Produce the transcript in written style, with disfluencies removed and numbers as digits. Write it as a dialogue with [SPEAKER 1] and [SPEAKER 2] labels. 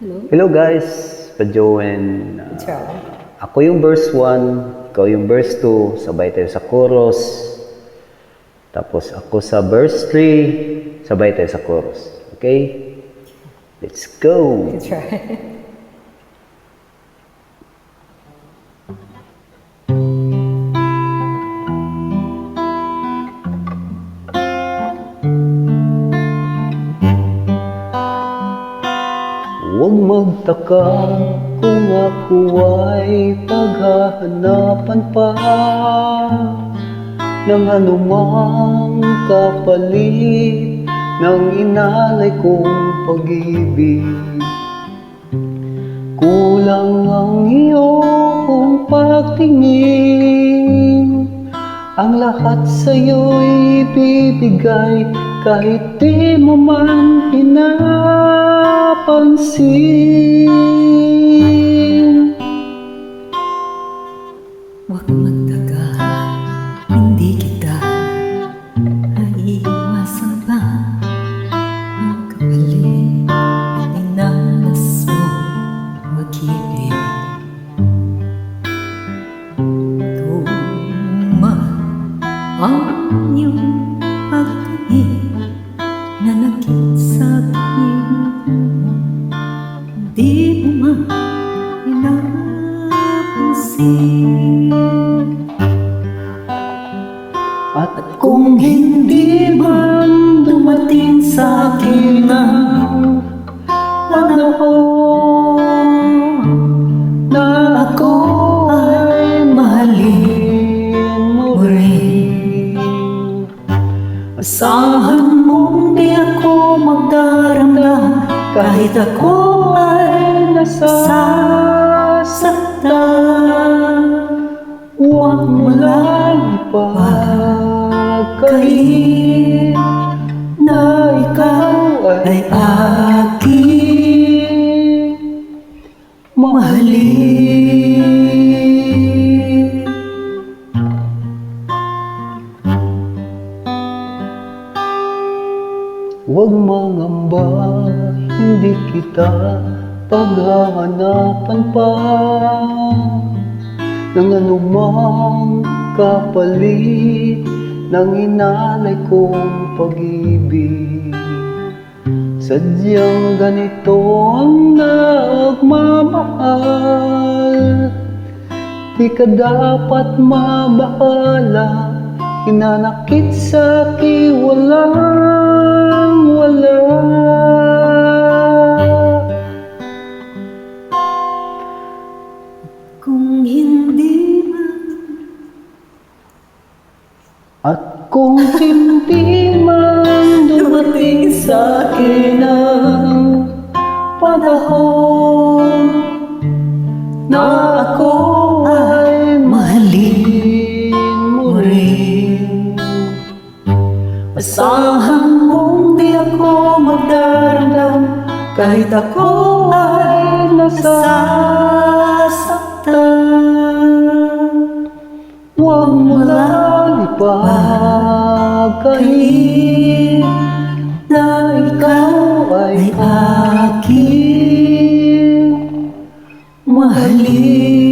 [SPEAKER 1] Hello guys, Pajoen.
[SPEAKER 2] Ciao.
[SPEAKER 1] Ako yung verse 1, ikaw yung verse 2, sabay tayo sa chorus. Tapos ako sa verse 3, sabay tayo sa chorus. Okay? Let's go!
[SPEAKER 2] Let's try.
[SPEAKER 1] Huwag magtaka kung ako ay paghahanapan pa ng anumang kapalit ng inalay kong pag-ibig. Kulang ang iyong pagtingin, ang lahat sa'yo'y ibibigay kahit di mo man pinapansin.
[SPEAKER 3] Huwag magtaka, hindi kita naiiwasan pa ang kapalit at inalas mo mag-ibig. Tuma ang iyong pagtingin na naging sabihin mo, di mo man pinapansin.
[SPEAKER 1] At kung hindi man dumating sa akin ang panahon na ako ay mahalin mo rin, asahan mong di ako magdaramdam kahit ako ay nasasaktan. Huwag mo lang ipagkait na ikaw ay aking mahalin. Huwag mangamba, hindi kita paghahanapan pa ng anumang kapalit ng inalay kong pag-ibig. Sadyang ganito ang nagmamahal, di ka dapat mabahala, hinanakit sa'kin walang wala.
[SPEAKER 3] Kung hindi man,
[SPEAKER 1] At kung hindi man dumating sa akin ang panahon na ako ay mahalin mo rin, asahan mong di ako magdaramdam kahit ako ay nasasaktan. Huwag mo lang ipagkait na ikaw ay aking mahalin.